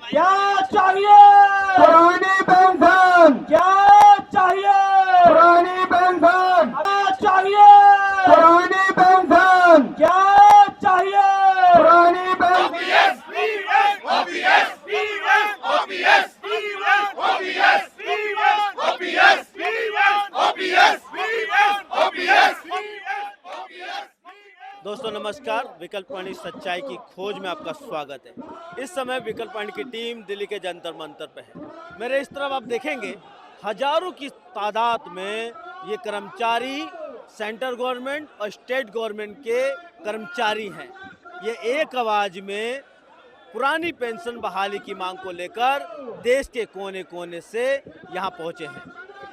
क्या चाहिए? पुरानी पेंशन। क्या चाहिए? पुरानी पेंशन। क्या चाहिए? पुरानी पेंशन। क्या चाहिए? पुरानी पेंशन। दोस्तों नमस्कार, विकल्प वाणी सच्चाई की खोज में आपका स्वागत है। इस समय विकल्प वाणी की टीम दिल्ली के जंतर मंतर पे है। मेरे इस तरफ आप देखेंगे हजारों की तादाद में ये कर्मचारी सेंट्रल गवर्नमेंट और स्टेट गवर्नमेंट के कर्मचारी हैं। ये एक आवाज में पुरानी पेंशन बहाली की मांग को लेकर देश के कोने कोने से यहाँ पहुँचे हैं।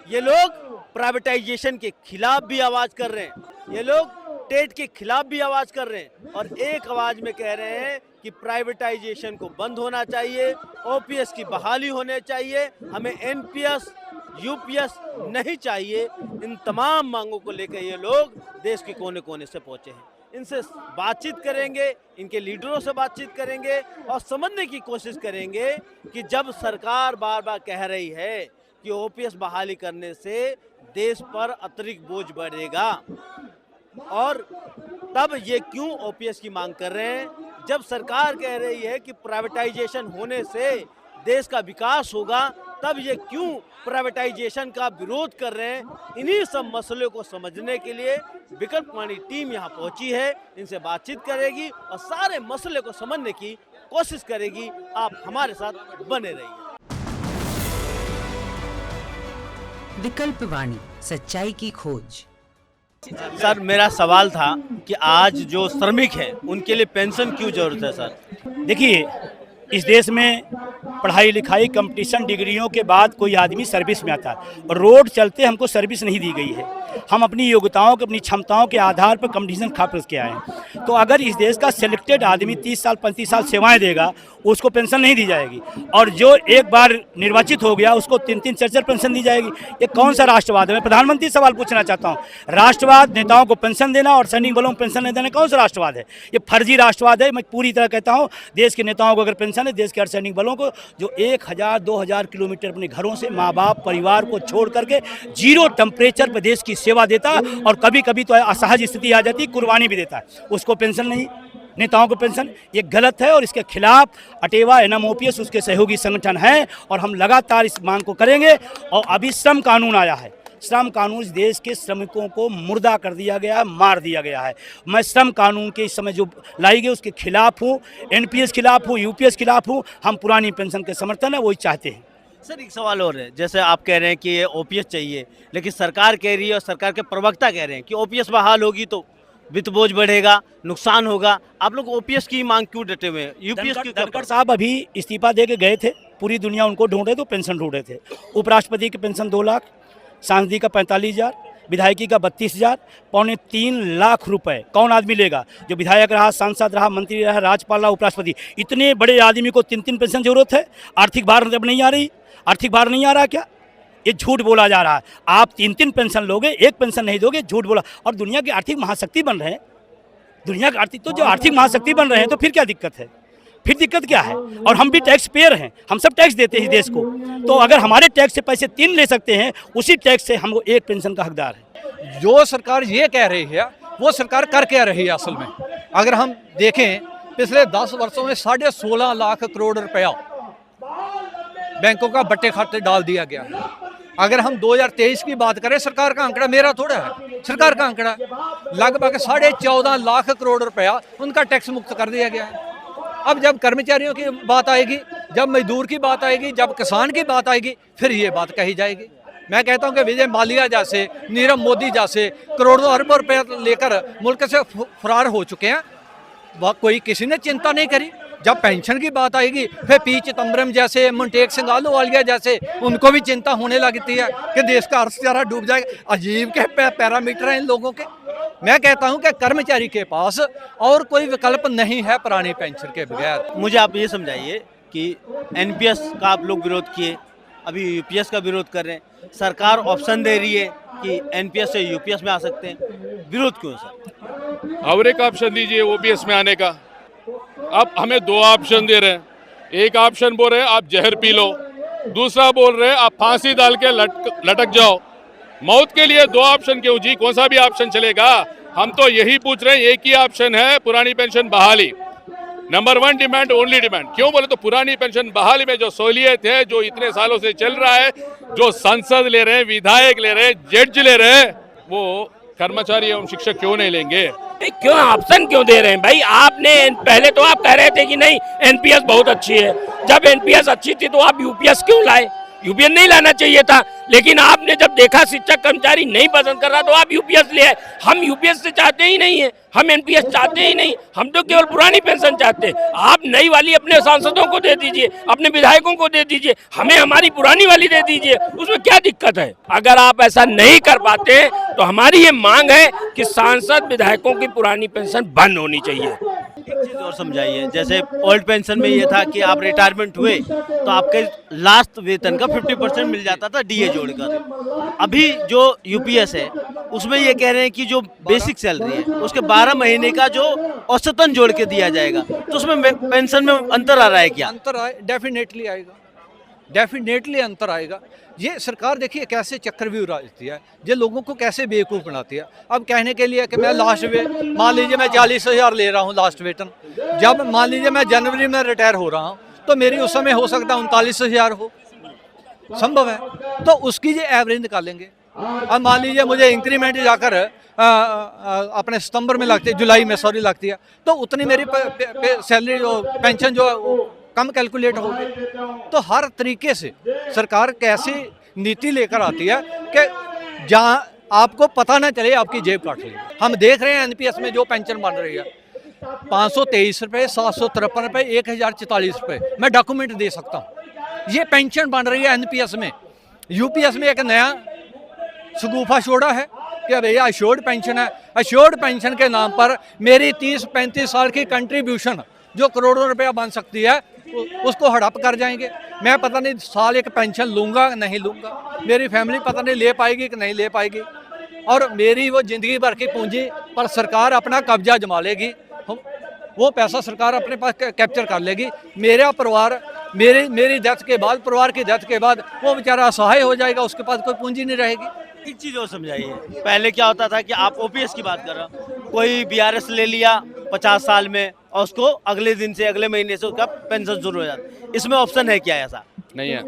ये लोग प्राइवेटाइजेशन के खिलाफ भी आवाज कर रहे हैं, ये लोग टेट के खिलाफ भी आवाज कर रहे हैं और एक आवाज में कह रहे हैं कि प्राइवेटाइजेशन को बंद होना चाहिए, ओपीएस की बहाली होने चाहिए, हमें एनपीएस यूपीएस नहीं चाहिए। इन तमाम मांगों को लेकर ये लोग देश के कोने कोने से पहुंचे हैं। इनसे बातचीत करेंगे, इनके लीडरों से बातचीत करेंगे और समझने की कोशिश करेंगे कि जब सरकार बार बार कह रही है कि ओपीएस बहाली करने से देश पर अतिरिक्त बोझ बढ़ेगा और तब ये क्यों ओपीएस की मांग कर रहे हैं, जब सरकार कह रही है कि प्राइवेटाइजेशन होने से देश का विकास होगा, तब ये क्यों प्राइवेटाइजेशन का विरोध कर रहे हैं। इन्हीं सब मसलों को समझने के लिए विकल्प वाणी टीम यहाँ पहुंची है, इनसे बातचीत करेगी और सारे मसले को समझने की कोशिश करेगी। आप हमारे साथ बने रहिए। विकल्प वाणी सच्चाई की खोज। सर, मेरा सवाल था कि आज जो श्रमिक हैं उनके लिए पेंशन क्यों जरूरत है सर? देखिए, इस देश में पढ़ाई लिखाई कंपटीशन डिग्रियों के बाद कोई आदमी सर्विस में आता है और रोड चलते हमको सर्विस नहीं दी गई है। हम अपनी योग्यताओं के अपनी क्षमताओं के आधार पर कंपटीशन खारिज के आए हैं। तो अगर इस देश का सिलेक्टेड आदमी 30 साल 35 साल सेवाएं देगा, उसको पेंशन नहीं दी जाएगी और जो एक बार निर्वाचित हो गया उसको 3-3 4-4 पेंशन दी जाएगी। ये कौन सा राष्ट्रवाद है? मैं प्रधानमंत्री सवाल पूछना चाहता हूँ। राष्ट्रवाद नेताओं को पेंशन देना और सैनिक बलों को पेंशन नहीं देना कौन सा राष्ट्रवाद है? ये फर्जी राष्ट्रवाद है। मैं पूरी तरह कहता हूँ, देश के नेताओं को अगर पेंशन है, देश के सैनिक बलों को जो 1000-2000 किलोमीटर अपने घरों से माँ बाप परिवार को छोड़ करके जीरो टेम्परेचर पर देश की सेवा देता और कभी कभी तो असहज स्थिति आ जाती, कुर्बानी भी देता है, उसको पेंशन नहीं। नेताओं को पेंशन ये गलत है और इसके खिलाफ अटेवा एनएमओपीएस उसके सहयोगी संगठन हैं और हम लगातार इस मांग को करेंगे। और अभी श्रम कानून आया है, श्रम कानून इस देश के श्रमिकों को मुर्दा कर दिया गया है, मार दिया गया है। मैं श्रम कानून के इस समय जो लाई गई उसके खिलाफ हूँ, एनपीएस खिलाफ हूँ, यूपीएस खिलाफ हूँ। हम पुरानी पेंशन के समर्थन है, वही चाहते हैं। सर, एक सवाल और है, जैसे आप कह रहे हैं कि ये ओपीएस चाहिए, लेकिन सरकार कह रही है और सरकार के प्रवक्ता कह रहे हैं कि ओपीएस बहाल होगी तो वित्त बोझ बढ़ेगा, नुकसान होगा। आप लोग ओपीएस की मांग क्यों डटे हुए हैं? यूपीएस की धनखड़ साहब अभी इस्तीफा दे के गए थे, पूरी दुनिया उनको ढूंढ रहे थे, पेंशन ढूंढ रहे थे। उपराष्ट्रपति की पेंशन 2 लाख, सांसदी का 45,000, विधायकी का 32,000, 2.25 लाख रुपए कौन आदमी लेगा? जो विधायक रहा, सांसद रहा, मंत्री रहा, राज्यपाल रहा, उपराष्ट्रपति, इतने बड़े आदमी को 3-3 पेंशन जरूरत है? आर्थिक भार जब नहीं आ रही, आर्थिक भार नहीं आ रहा क्या? ये झूठ बोला जा रहा है। आप 3-3 पेंशन लोगे, एक पेंशन नहीं दोगे, झूठ बोला। और दुनिया की आर्थिक महाशक्ति बन रहे हैं, दुनिया की आर्थिक, तो जो आर्थिक महाशक्ति बन रहे हैं तो फिर क्या दिक्कत है? फिर दिक्कत क्या है? और हम भी टैक्स पेयर हैं, हम सब टैक्स देते हैं इस देश को। तो अगर हमारे टैक्स से पैसे 3 ले सकते हैं, उसी टैक्स से हम एक पेंशन का हकदार है। जो सरकार ये कह रही है वो सरकार कर क्या रही है असल में? अगर हम देखें, पिछले 10 वर्षों में 16.5 लाख करोड़ रुपया बैंकों का बट्टे खाते डाल दिया गया है। अगर हम 2023 की बात करें, सरकार का आंकड़ा, मेरा थोड़ा है, सरकार का आंकड़ा लगभग 14.5 लाख करोड़ रुपया उनका टैक्स मुक्त कर दिया गया है। अब जब कर्मचारियों की बात आएगी, जब मजदूर की बात आएगी, जब किसान की बात आएगी, फिर ये बात कही जाएगी। मैं कहता हूं कि विजय माल्या जैसे, नीरव मोदी जैसे करोड़ों अरबों रुपए लेकर मुल्क से फरार हो चुके हैं, वह कोई किसी ने चिंता नहीं करी। जब पेंशन की बात आएगी, फिर पी चिदम्बरम जैसे, मोंटेक सिंह आलूवालिया जैसे, उनको भी चिंता होने लगती है कि देश का अर्थव्यवस्था डूब जाएगा। अजीब के पैरामीटर हैं इन लोगों के। मैं कहता हूं कि कर्मचारी के पास और कोई विकल्प नहीं है पुरानी पेंशन के बगैर। मुझे आप ये समझाइए कि एनपीएस का आप लोग विरोध किए, अभी यूपीएस का विरोध कर रहे हैं, सरकार ऑप्शन दे रही है कि एनपीएस से यूपीएस में आ सकते हैं, विरोध क्यों सर? और एक ऑप्शन दीजिए ओपीएस में आने का। अब हमें 2 ऑप्शन दे रहे हैं, एक ऑप्शन बोल रहे हैं आप जहर पी लो, दूसरा बोल रहे हैं आप फांसी डाल के लटक जाओ। मौत के लिए दो ऑप्शन क्यों जी, कौन सा भी ऑप्शन चलेगा? हम तो यही पूछ रहे हैं, एक ही ऑप्शन है पुरानी पेंशन बहाली। Number 1 demand, only demand. क्यों बोले तो पुरानी पेंशन बहाली में जो सहूलियत है, जो इतने सालों से चल रहा है, जो सांसद ले रहे हैं, विधायक ले रहे हैं, जज ले रहे हैं, वो कर्मचारी एवं शिक्षक क्यों नहीं लेंगे? क्यों ऑप्शन क्यों दे रहे हैं भाई? आपने पहले तो आप कह रहे थे कि नहीं एनपीएस बहुत अच्छी है, जब एनपीएस अच्छी थी तो आप यूपीएस क्यों लाए? यूपीएस नहीं लाना चाहिए था, लेकिन आपने जब देखा शिक्षक कर्मचारी नहीं पसंद कर रहा तो आप यूपीएस ले आए। हम यूपीएस से चाहते ही नहीं है, हम एनपीएस चाहते ही नहीं, हम तो केवल पुरानी पेंशन चाहते हैं। आप नई वाली अपने सांसदों को दे दीजिए, अपने विधायकों को दे दीजिए, हमें हमारी पुरानी वाली दे दीजिए, उसमें क्या दिक्कत है? अगर आप ऐसा नहीं कर पाते तो हमारी ये मांग है कि सांसद विधायकों की पुरानी पेंशन बंद होनी चाहिए। एक चीज और समझाइए, जैसे ओल्ड पेंशन में ये था कि आप रिटायरमेंट हुए तो आपके लास्ट वेतन का 50% मिल जाता था डीए जोड़कर। अभी जो यूपीएस है उसमें ये कह रहे हैं कि जो बेसिक सैलरी है उसके 12 महीने का जो औसतन जोड़ के दिया जाएगा, तो उसमें पेंशन में अंतर आ रहा है क्या? अंतर आए, डेफिनेटली आएगा, डेफिनेटली अंतर आएगा। ये सरकार देखिए कैसे चक्रव्यूह रचती है, ये लोगों को कैसे बेवकूफ़ बनाती है। अब कहने के लिए कि मैं लास्ट मान लीजिए मैं 40,000 ले रहा हूँ लास्ट वेतन, जब मान लीजिए मैं जनवरी में रिटायर हो रहा हूँ तो मेरी उस समय हो सकता है 39,000 हो, संभव है। तो उसकी जो एवरेज निकालेंगे, अब मान लीजिए मुझे इंक्रीमेंट जाकर अपने सितंबर में लगती है, जुलाई में सॉरी लगती है, तो उतनी मेरी सैलरी जो पेंशन जो कम कैलकुलेट होगी। तो हर तरीके से सरकार कैसी नीति लेकर आती है कि जहाँ आपको पता ना चले आपकी जेब काट ली। हम देख रहे हैं एनपीएस में जो पेंशन बन रही है 523 रुपये, 753 रुपये, 1044 रुपये, मैं डॉक्यूमेंट दे सकता हूँ। ये पेंशन बन रही है एनपीएस में। यूपीएस में एक नया शगुफा छोड़ा है कि भैया अश्योर्ड पेंशन है, अश्योर्ड पेंशन के नाम पर मेरी 30-35 साल की कंट्रीब्यूशन जो करोड़ों रुपया बन सकती है उसको हड़प कर जाएंगे। मैं पता नहीं साल एक पेंशन लूँगा नहीं लूँगा, मेरी फैमिली पता नहीं ले पाएगी कि नहीं ले पाएगी, और मेरी वो ज़िंदगी भर की पूंजी पर सरकार अपना कब्जा जमा लेगी, वो पैसा सरकार अपने पास कैप्चर कर लेगी। मेरा परिवार मेरी डेथ के बाद, परिवार की डेथ के बाद वो बेचारा असहाय हो जाएगा, उसके पास कोई पूंजी नहीं रहेगी। एक चीज और समझाइए, पहले क्या होता था कि आप ओपीएस की बात कर रहे हो, कोई बीआरएस ले लिया 50 साल में और उसको अगले दिन से अगले महीने से उसका पेंशन शुरू हो जाता, इसमें ऑप्शन है क्या? ऐसा नहीं है।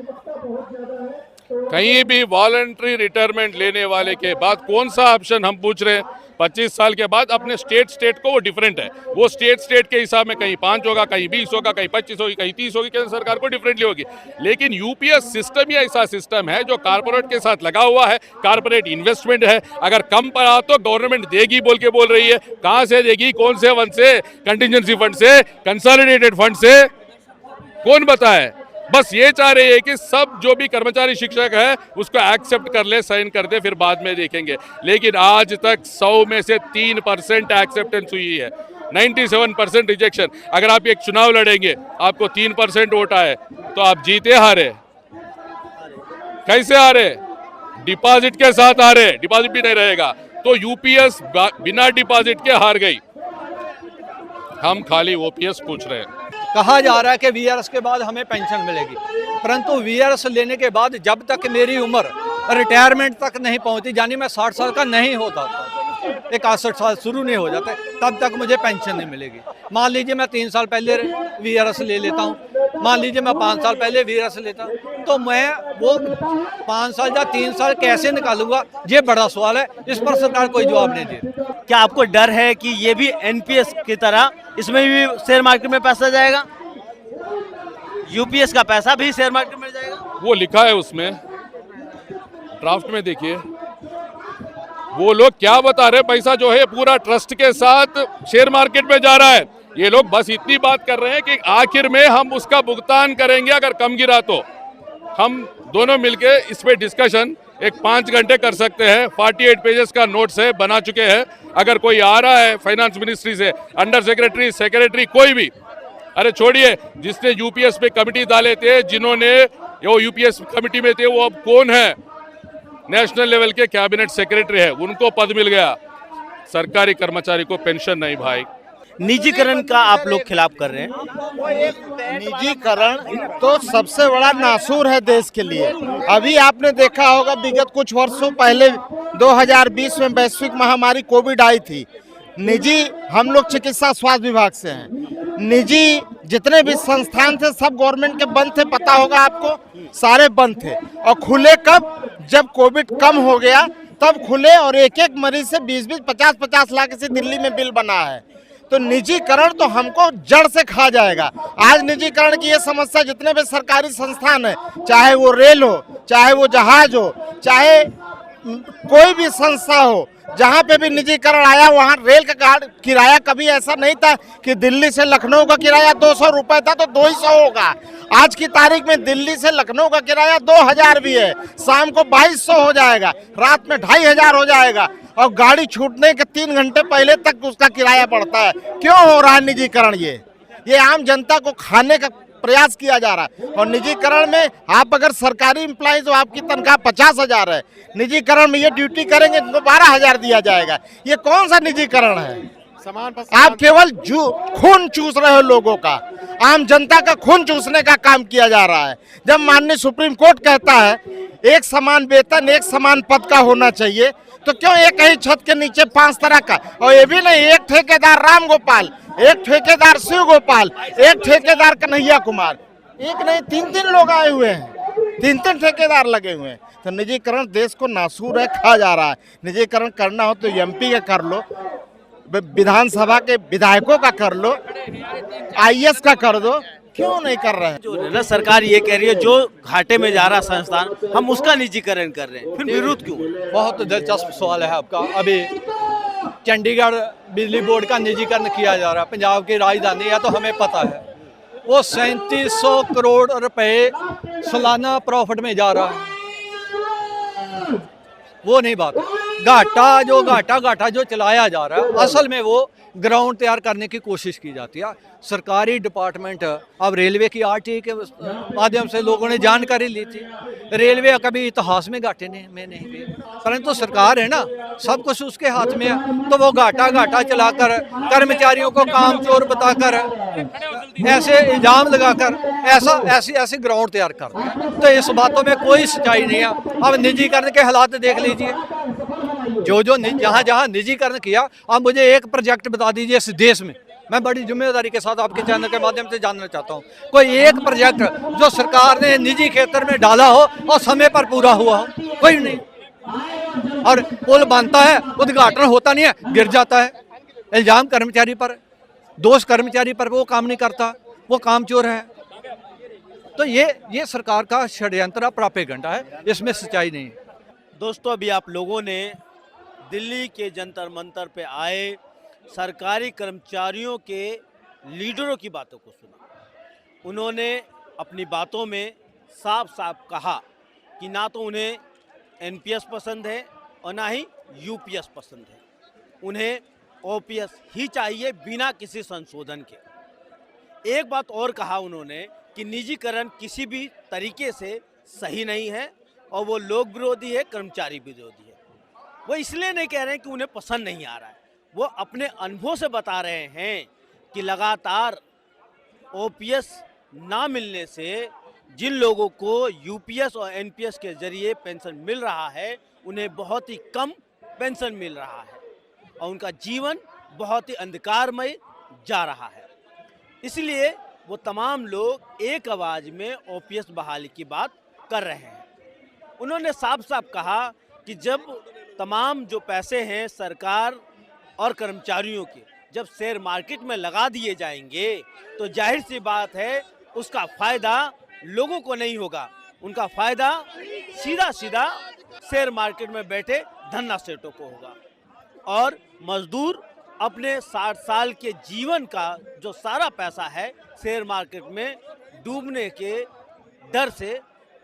कहीं भी वॉलंटरी रिटायरमेंट लेने वाले के बाद कौन सा ऑप्शन हम पूछ रहे हैं? 25 साल के बाद अपने स्टेट को वो डिफरेंट है, वो स्टेट के हिसाब में कहीं 5 होगा, कहीं 20 होगा, कहीं 25 होगी, कहीं 30 होगी, केंद्र सरकार को डिफरेंटली होगी। लेकिन यूपीएस सिस्टम ही ऐसा सिस्टम है जो कारपोरेट के साथ लगा हुआ है, कारपोरेट इन्वेस्टमेंट है। अगर कम पड़ा तो गवर्नमेंट देगी बोल रही है, कहाँ से देगी? कौन से फंड से? कंटिजेंसी फंड से, कंसोलिडेटेड फंड से, कौन बताए? बस ये चाह रही है कि सब जो भी कर्मचारी शिक्षक है उसको एक्सेप्ट कर ले, साइन कर दे, फिर बाद में देखेंगे। लेकिन आज तक 100 में से 3% एक्सेप्टेंस हुई है, 97% रिजेक्शन। अगर आप एक चुनाव लड़ेंगे, आपको 3% वोट आए तो आप जीते हारे? कैसे हारे? डिपॉजिट के साथ हारे, डिपॉजिट भी नहीं रहेगा। तो यूपीएस बिना डिपॉजिट के हार गई। हम खाली ओपीएस पूछ रहे हैं। कहा जा रहा है कि वीआरएस के बाद हमें पेंशन मिलेगी, परंतु वीआरएस लेने के बाद जब तक मेरी उम्र रिटायरमेंट तक नहीं पहुंची, यानी मैं 60 साल का नहीं होता था, 61 साल शुरू नहीं हो जाते, तब तक मुझे पेंशन नहीं मिलेगी। मान लीजिए मैं 3 साल पहले वीआरएस ले लेता हूँ, मान लीजिए मैं 5 साल पहले वीआरएस लेता हूँ, तो मैं वो 5 साल या 3 साल कैसे निकालूंगा? ये बड़ा सवाल है, इस पर सरकार कोई जवाब नहीं दे। क्या आपको डर है कि ये भी एनपीएस की तरह इसमें भी शेयर मार्केट में पैसा जाएगा? यूपीएस का पैसा भी शेयर मार्केट में जाएगा? वो लिखा है उसमें, ड्राफ्ट में देखिए, वो लोग क्या बता रहे, पैसा जो है पूरा ट्रस्ट के साथ शेयर मार्केट में जा रहा है। ये लोग बस इतनी बात कर रहे हैं कि आखिर में हम उसका भुगतान करेंगे अगर कम गिरा तो। हम दोनों मिलके इस पे डिस्कशन 5 घंटे कर सकते हैं। 48 पेजेस का नोट्स है, बना चुके हैं। अगर कोई आ रहा है फाइनेंस मिनिस्ट्री से, अंडर सेक्रेटरी कोई भी, अरे छोड़िए, जिसने यूपीएस पे कमेटी डाले थे, जिन्होंने वो यूपीएस कमेटी में थे, वो अब कौन है? नेशनल लेवल के कैबिनेट सेक्रेटरी है, उनको पद मिल गया। सरकारी कर्मचारी को पेंशन नहीं भाई। निजीकरण का आप लोग खिलाफ कर रहे हैं। निजीकरण तो सबसे बड़ा नासूर है देश के लिए। अभी आपने देखा होगा विगत कुछ वर्षों पहले 2020 में वैश्विक महामारी कोविड आई थी। निजी, हम लोग चिकित्सा स्वास्थ्य विभाग से हैं, निजी जितने भी संस्थान थे सब गवर्नमेंट के बंद थे, पता होगा आपको, सारे बंद थे। और खुले कब? जब कोविड कम हो गया तब खुले, और एक एक मरीज से 20-20, 50-50 लाख से दिल्ली में बिल बना है। तो निजीकरण तो हमको जड़ से खा जाएगा। आज निजीकरण की ये समस्या, जितने भी सरकारी संस्थान है, चाहे वो रेल हो, चाहे वो जहाज हो, चाहे कोई भी संस्था हो, जहाँ पे भी निजीकरण आया वहाँ रेल का किराया कभी ऐसा नहीं था कि दिल्ली से लखनऊ का किराया 200 रुपये था तो 200 होगा। आज की तारीख में दिल्ली से लखनऊ का किराया 2000 भी है, शाम को 2200 हो जाएगा, रात में 2500 हो जाएगा, और गाड़ी छूटने के 3 घंटे पहले तक उसका किराया पड़ता है। क्यों हो रहा है निजीकरण? ये आम जनता को खाने का प्रयास किया जा रहा है। और निजीकरण में आप अगर सरकारी एम्प्लॉइज हो, आपकी तनख्वाह 50,000 है, निजीकरण में ये ड्यूटी करेंगे इनको 12,000 दिया जाएगा। ये कौन सा निजीकरण है? आप केवल खून चूस रहे हो लोगों का, आम जनता का खून चूसने का काम किया जा रहा है। जब माननीय सुप्रीम कोर्ट कहता है एक समान वेतन एक समान पद का होना चाहिए, तो क्यों एक ही छत के नीचे 5 तरह का? और ये भी नहीं, एक ठेकेदार राम गोपाल, एक ठेकेदार शिव गोपाल, एक ठेकेदार कन्हैया कुमार, एक नहीं 3-3 लोग आए हुए हैं, 3-3 ठेकेदार लगे हुए हैं। तो निजीकरण देश को नासूर है, खा जा रहा है। निजीकरण करना हो तो एमपी का कर लो, विधानसभा के विधायकों का कर लो, आईएएस का कर दो, क्यों नहीं कर रहे हैं? जो सरकार ये कह रही है जो घाटे में जा रहा संस्थान हम उसका निजीकरण कर रहे हैं, फिर विरोध क्यों? बहुत दिलचस्प सवाल है आपका। अभी चंडीगढ़ बिजली बोर्ड का निजीकरण किया जा रहा है, पंजाब की राजधानी है, तो हमें पता है वो 3700 करोड़ रुपए सालाना प्रॉफिट में जा रहा है। वो नहीं बात, घाटा जो चलाया जा रहा है, असल में वो ग्राउंड तैयार करने की कोशिश की जाती है। सरकारी डिपार्टमेंट, अब रेलवे की आरटीए के माध्यम से लोगों ने जानकारी ली थी, रेलवे कभी इतिहास में घाटे में नहीं गई, परंतु सरकार है ना, सब कुछ उसके हाथ में है। तो वो घाटा चलाकर कर्मचारियों को काम चोर बताकर, ऐसे इल्जाम लगाकर ऐसे ग्राउंड तैयार कर, तो इस बातों में कोई सच्चाई नहीं है। अब निजीकरण के हालात देख लीजिए, जो जहाँ निजीकरण किया। अब मुझे एक प्रोजेक्ट बता दीजिए इस देश में, मैं बड़ी जिम्मेदारी के साथ आपके चैनल के माध्यम से जानना चाहता हूँ, कोई एक प्रोजेक्ट जो सरकार ने निजी क्षेत्र में डाला हो और समय पर पूरा हुआ हो? कोई नहीं। और पुल बनता है, उद्घाटन होता नहीं है, गिर जाता है। इल्जाम कर्मचारी पर, दोष कर्मचारी पर, वो काम नहीं करता, वो काम चोर है। तो ये सरकार का षड्यंत्र प्रोपेगेंडा है, इसमें सच्चाई नहीं है। दोस्तों, अभी आप लोगों ने दिल्ली के जंतर मंतर पे आए सरकारी कर्मचारियों के लीडरों की बातों को सुना। उन्होंने अपनी बातों में साफ साफ कहा कि ना तो उन्हें एनपीएस पसंद है और ना ही यूपीएस पसंद है, उन्हें ओपीएस ही चाहिए बिना किसी संशोधन के। एक बात और कहा उन्होंने कि निजीकरण किसी भी तरीके से सही नहीं है और वो लोक विरोधी है, कर्मचारी विरोधी है। वो इसलिए नहीं कह रहे हैं कि उन्हें पसंद नहीं आ रहा है, वो अपने अनुभव से बता रहे हैं कि लगातार ओपीएस ना मिलने से जिन लोगों को यूपीएस और एनपीएस के जरिए पेंशन मिल रहा है, उन्हें बहुत ही कम पेंशन मिल रहा है और उनका जीवन बहुत ही अंधकारमय जा रहा है। इसलिए वो तमाम लोग एक आवाज़ में ओपीएस बहाली की बात कर रहे हैं। उन्होंने साफ साफ कहा कि जब तमाम जो पैसे हैं सरकार और कर्मचारियों के जब शेयर मार्केट में लगा दिए जाएंगे तो जाहिर सी बात है उसका फ़ायदा लोगों को नहीं होगा, उनका फ़ायदा सीधा शेयर मार्केट में बैठे धन्ना सेठों को होगा। और मजदूर अपने 60 साल के जीवन का जो सारा पैसा है शेयर मार्केट में डूबने के डर से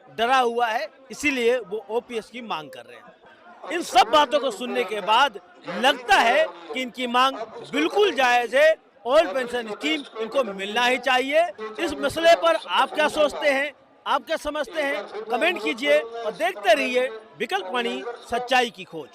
डरा हुआ है, इसीलिए वो ओपीएस की मांग कर रहे हैं। इन सब बातों को सुनने के बाद लगता है कि इनकी मांग बिल्कुल जायज़ है, ओल्ड पेंशन स्कीम इनको मिलना ही चाहिए। इस मसले पर आप क्या सोचते हैं, आप क्या समझते हैं, कमेंट कीजिए और देखते रहिए विकल्प वाणी, सच्चाई की खोज।